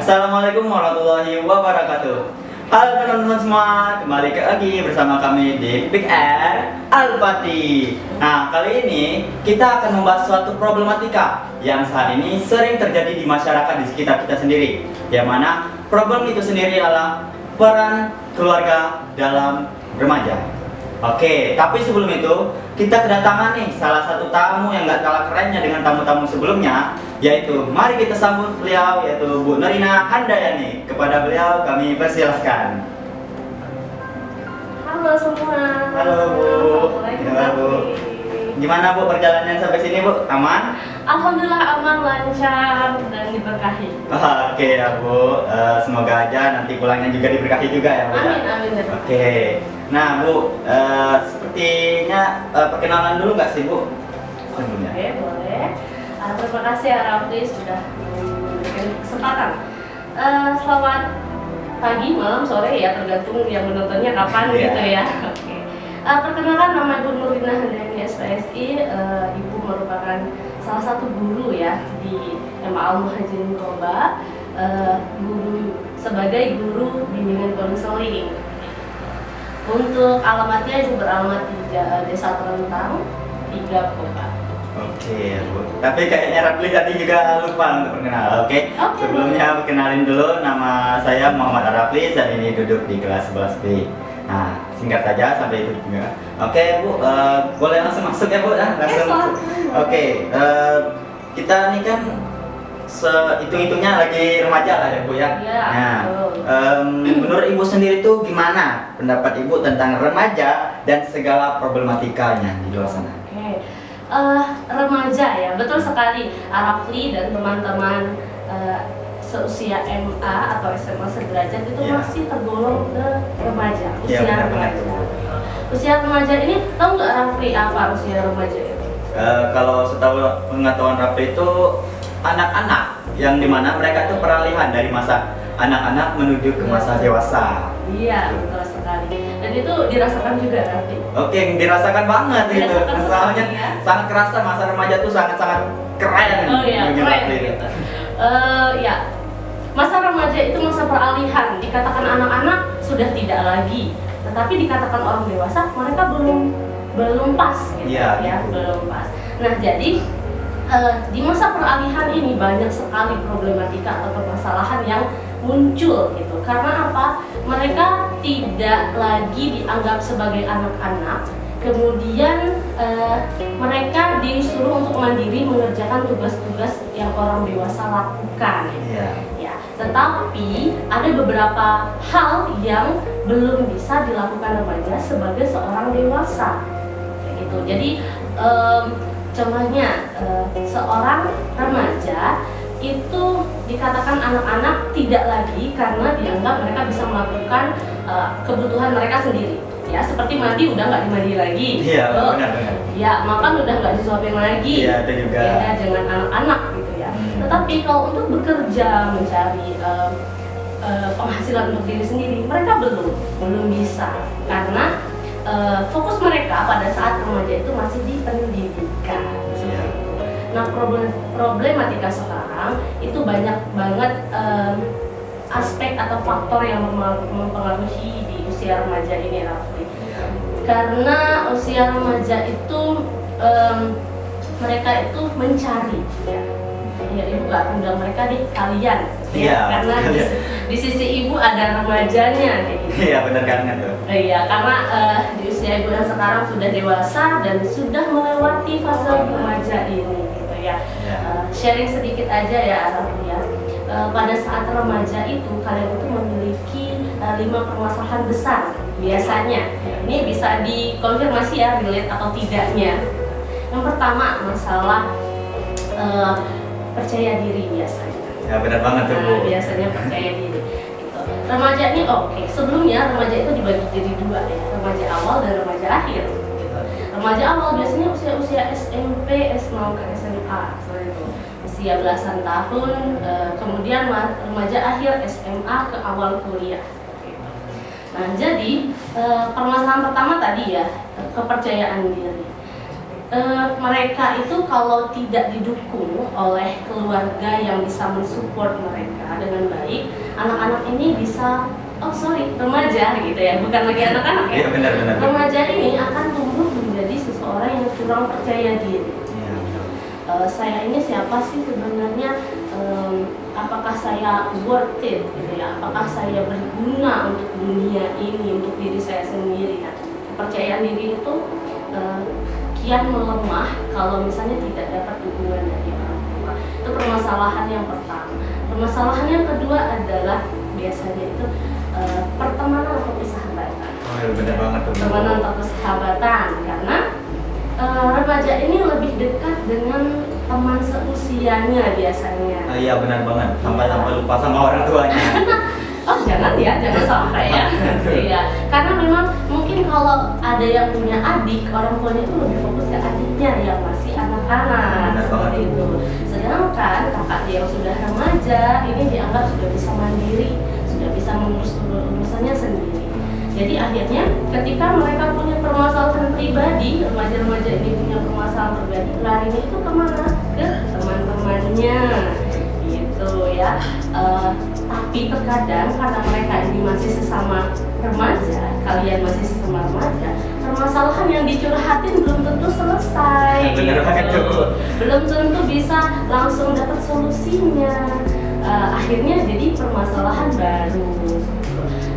Assalamualaikum warahmatullahi wabarakatuh. Halo teman-teman semua, kembali lagi bersama kami di Big Air Al-Fatih. Nah, kali ini kita akan membahas suatu problematika yang saat ini sering terjadi di masyarakat di sekitar kita sendiri. Yang mana problem itu sendiri adalah peran keluarga dalam remaja. Oke, tapi sebelum itu kita kedatangan nih salah satu tamu yang gak kalah kerennya dengan tamu-tamu sebelumnya, yaitu mari kita sambut beliau, yaitu Bu Nurina Handayani. Kepada beliau kami persilahkan. Halo semua. Halo Bu. Halo Bu. Gimana Bu perjalanan sampai sini Bu? Aman? Alhamdulillah aman, lancar dan diberkahi. Oke ya Bu, semoga aja nanti pulangnya juga diberkahi juga ya Bu. Amin amin. Oke. Nah Bu, sepertinya perkenalan dulu nggak sih Bu? Sebelumnya. Oke, boleh. Terima kasih ya Rafli sudah memberikan kesempatan. Selamat pagi, malam, sore ya, tergantung yang menontonnya kapan Iya. gitu ya. Oke. Perkenalkan, nama Ibu Nurina Handayani SPSI. Ibu merupakan salah satu guru ya di MA Al-Muhajirin Koba, guru sebagai guru bimbingan konseling. Untuk alamatnya Ibu beralamat di Desa Terentang 3 Koba. Oke Bu. Tapi kayaknya Rafli tadi juga lupa untuk perkenalan. Oke. Sebelumnya perkenalin dulu, nama saya Muhammad Rafli. Saat ini duduk di kelas 11B. Nah, singkat saja sampai itu juga. Oke Bu, boleh langsung masuk ya Bu? Langsung masuk. Oke, kita ini kan hitung-hitungnya lagi remaja lah ya Bu ya. Iya, Nah, menurut Ibu sendiri tuh gimana pendapat Ibu tentang remaja dan segala problematikanya di luar sana? Oke. Remaja ya, betul sekali. Rafli dan teman-teman seusia MA atau SMA sederajat itu Iya. masih tergolong ke remaja, Iya, usia benar-benar. remaja. Usia remaja ini, tahu nggak Rafli apa usia remaja itu? Kalau setahu pengetahuan Rafli itu anak-anak yang dimana mereka itu peralihan dari masa anak-anak menuju ke masa dewasa. Iya, betul sekali. Dan itu dirasakan juga Rafli. Oke, dirasakan banget itu. Dirasakan Masalahnya sekali, ya. sangat kerasa masa remaja tuh sangat-sangat keren. Oh iya, bagi keren Rafli. gitu. Ya, masa remaja itu masa peralihan. Dikatakan anak-anak sudah tidak lagi, tetapi dikatakan orang dewasa mereka belum pas gitu Iya, ya, gitu. belum pas. Nah, jadi di masa peralihan ini banyak sekali problematika atau permasalahan yang muncul gitu. Karena apa? Mereka tidak lagi dianggap sebagai anak-anak. Kemudian mereka disuruh untuk mandiri mengerjakan tugas-tugas yang orang dewasa lakukan. Iya. Ya, tetapi ada beberapa hal yang belum bisa dilakukan remaja sebagai seorang dewasa. Kayak gitu. Jadi contohnya seorang remaja itu dikatakan anak-anak tidak lagi karena dianggap mereka bisa melakukan kebutuhan mereka sendiri. Ya, seperti mandi udah nggak dimandi lagi. Iya, Gitu. benar-benar. Ya, makan udah nggak disuapin lagi. Iya, itu juga. Beda dengan anak-anak gitu ya. Tetapi kalau untuk bekerja mencari penghasilan untuk diri sendiri, mereka belum bisa karena fokus mereka pada saat remaja itu masih di pendidikan. Iya. Nah, problematika sekarang itu banyak banget aspek atau faktor yang mempengaruhi di usia remaja ini, Rafli. Karena usia remaja itu mereka itu mencari ya ibu gak akan bilang mereka nih kalian Iya, karena di sisi ibu ada remajanya kayak gitu. Iya, benar banget tuh. Iya, karena di usia ibu yang sekarang sudah dewasa dan sudah melewati fase remaja ini gitu ya. Sharing sedikit aja ya Rafli ya. Pada saat remaja itu kalian itu memiliki 5 permasalahan besar biasanya. Ini bisa dikonfirmasi ya relate atau tidaknya. Yang pertama masalah percaya diri biasanya. Ya, benar banget tuh Bu. Nah, biasanya percaya diri. Gitu. Remaja ini oke. Sebelumnya remaja itu dibagi jadi 2 ya, remaja awal dan remaja akhir. Gitu. Remaja awal biasanya usia SMP, mau ke SMA, seperti itu. Usia belasan tahun, kemudian remaja akhir SMA ke awal kuliah. Gitu. Nah, jadi permasalahan pertama tadi ya, kepercayaan diri. mereka itu kalau tidak didukung oleh keluarga yang bisa mensupport mereka dengan baik, anak-anak ini bisa remaja gitu ya, bukan lagi anak-anak ya. Iya, benar-benar. Remaja ini akan tumbuh menjadi seseorang yang kurang percaya diri. Iya. Saya ini siapa sih sebenarnya? Apakah saya worth it gitu ya? Apakah saya berguna untuk dunia ini, untuk diri saya sendiri? Nah, kepercayaan diri itu kian melemah kalau misalnya tidak dapat dukungan dari orang tua. Itu permasalahan yang pertama. Permasalahan yang kedua adalah biasanya itu pertemanan atau persahabatan. Oh iya, benar banget tuh. Pertemanan atau persahabatan, karena remaja ini lebih dekat dengan teman seusianya biasanya. Iya, benar banget. Sampai lupa sama orang tuanya. Oh jangan ya, jangan sampai ya. Iya, karena memang mungkin kalau ada yang punya adik, orang tuanya itu lebih fokus ke adiknya yang masih anak-anak seperti itu. Sedangkan kakaknya yang sudah remaja ini dianggap sudah bisa mandiri, sudah bisa mengurus urusannya sendiri. Jadi akhirnya ketika mereka punya permasalahan pribadi, remaja-remaja ini punya permasalahan pribadi, larinya itu kemana? Ke teman-temannya, gitu ya. Tapi terkadang karena mereka ini masih sesama remaja, kalian masih sesama remaja, permasalahan yang dicurhatin belum tentu selesai. Benar banget tuh. Belum tentu bisa langsung dapat solusinya. Akhirnya jadi permasalahan baru.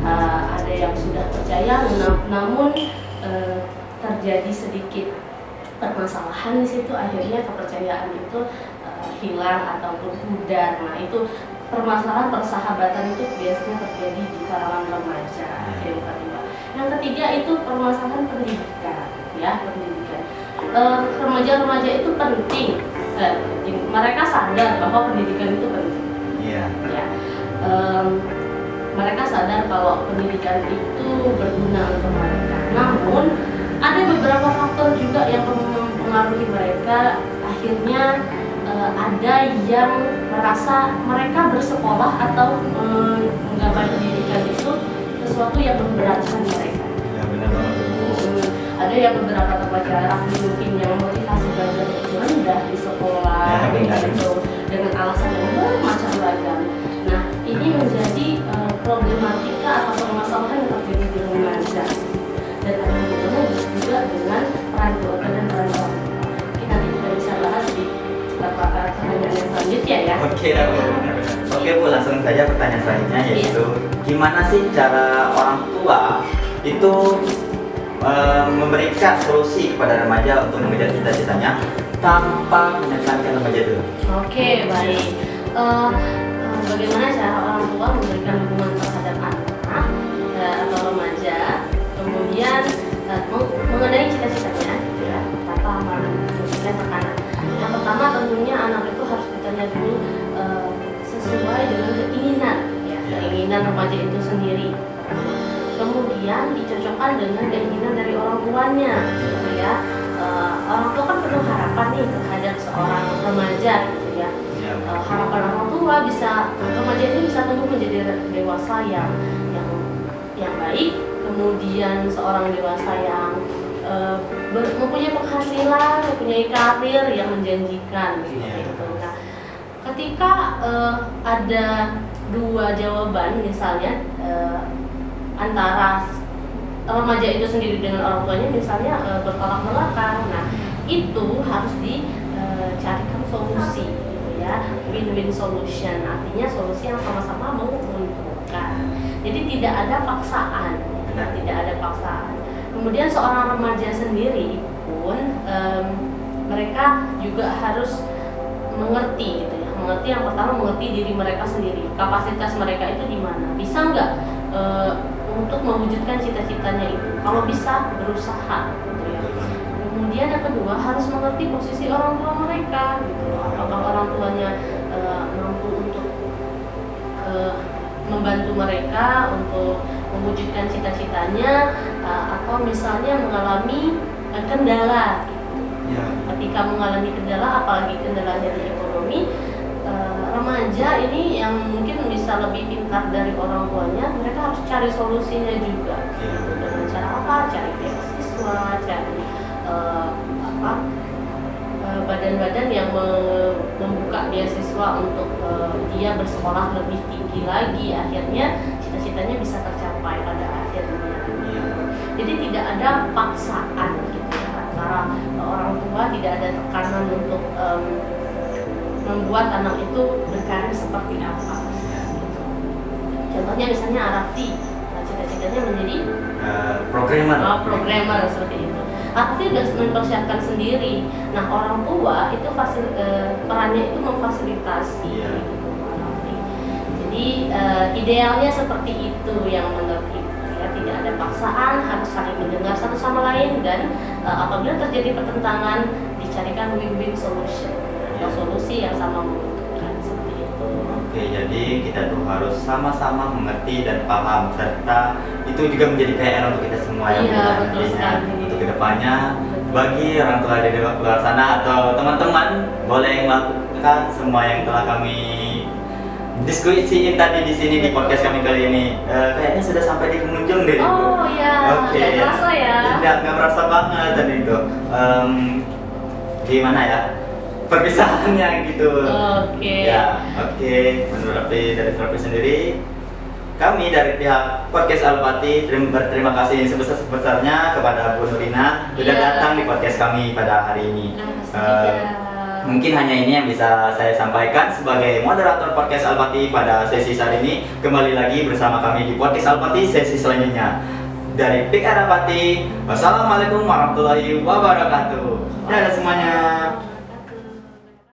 Ada yang sudah percaya, namun terjadi sedikit permasalahan di situ, akhirnya kepercayaan itu hilang ataupun pudar. Nah, itu permasalahan persahabatan itu biasanya terjadi di kalangan remaja. Yang kedua, yang ketiga itu permasalahan pendidikan, ya pendidikan. Remaja-remaja itu penting. Mereka sadar bahwa pendidikan itu penting. Iya. Ya. Mereka sadar kalau pendidikan itu berguna untuk mereka. Namun ada beberapa faktor juga yang mempengaruhi mereka. Akhirnya ada yang merasa mereka bersekolah atau menggapai pendidikan itu sesuatu yang memberatkan mereka. Ya, benar banget tuh. Ada yang beberapa pelajaran mungkin yang motivasi belajar itu rendah di sekolah, dengan alasan yang bermacam-macam. Nah, ini menjadi problematika atau permasalahan yang terjadi di remaja, dan ada hubungannya juga dengan peran keluarga dan peran orang tua. Mungkin nanti kita bisa bahas di pertanyaan yang selanjutnya ya. Oke Bu, langsung saja pertanyaan selanjutnya, yaitu gimana sih cara orang tua itu memberikan solusi kepada remaja untuk mengejar cita-citanya tanpa menekankan remaja itu? Oke, baik. Bagaimana cara orang tua memberikan dukungan terhadap anak atau remaja, kemudian mengenai cita-citanya, ya, tanpa memberikan tekanan. Yang pertama tentunya anak itu harus ditanya dulu sesuai dengan keinginan, ya, keinginan remaja itu sendiri. Kemudian dicocokkan dengan keinginan dari orang tuanya, gitu ya. Orang tua kan penuh harapan nih terhadap seorang remaja, gitu ya. Harapan orang tua bisa remaja ini bisa tumbuh menjadi dewasa yang baik, kemudian seorang dewasa yang mempunyai penghasilan, mempunyai karir yang menjanjikan, gitu. Nah, ketika ada dua jawaban misalnya antara remaja itu sendiri dengan orang tuanya misalnya bertolak belakang, nah itu harus dicarikan solusi, gitu ya, win-win solution, artinya solusi yang sama-sama menguntungkan. Jadi tidak ada paksaan, tidak ada paksaan. Kemudian seorang remaja sendiri pun mereka juga harus mengerti, gitu ya, mengerti yang pertama mengerti diri mereka sendiri, kapasitas mereka itu di mana, bisa nggak untuk mewujudkan cita-citanya itu. Kalau bisa, berusaha, gitu ya. Kemudian yang kedua harus mengerti posisi orang tua mereka, gitu. Apakah orang tuanya mampu untuk membantu mereka untuk mewujudkan cita-citanya, atau misalnya mengalami kendala, gitu. Ketika mengalami kendala, apalagi kendala dari ekonomi, remaja ini yang mungkin bisa lebih pintar dari orang tuanya, mereka harus cari solusinya juga. Dengan cara apa? Cari beasiswa, cari badan-badan yang membuka beasiswa untuk dia bersekolah lebih tinggi lagi, akhirnya cita-citanya bisa tercapai pada akhirnya. Jadi tidak ada paksaan gitu ya, antara orang tua, tidak ada tekanan untuk membuat anak itu berkarir seperti apa. Gitu. Contohnya misalnya Arafti, cita-citanya menjadi programmer seperti itu. Arafti sudah mempersiapkan sendiri. Nah, orang tua itu perannya itu memfasilitasi. Gitu, Arafti. Jadi idealnya seperti itu yang menurut ibu. Ya, tidak ada paksaan, harus saling mendengar satu sama lain, dan apabila terjadi pertentangan dicarikan win-win solution atau solusi yang sama menguntungkan seperti itu. Oke, jadi kita tuh harus sama-sama mengerti dan paham, serta itu juga menjadi PR untuk kita semua yang nantinya untuk kedepannya. Bagi orang tua di luar sana atau teman-teman, boleh melakukan semua yang telah kami diskusiin tadi di sini di podcast kami kali ini. Kayaknya sudah sampai di pengunjung deh. Oh iya, Oke. nggak terasa ya? Nggak merasa banget tadi itu. Gimana ya perpisahannya gitu. Oke. Ya, oke. Menurut Rapi dari Rapi sendiri, kami dari pihak podcast Al-Fatih berterima kasih sebesar-besarnya kepada Bu Nurina sudah datang di podcast kami pada hari ini. Terima kasih juga. Mungkin hanya ini yang bisa saya sampaikan sebagai moderator podcast Al-Fatih pada sesi saat ini. Kembali lagi bersama kami di podcast Al-Fatih sesi selanjutnya. Dari PIK Al-Fatih, wassalamualaikum warahmatullahi wabarakatuh. Dadah semuanya.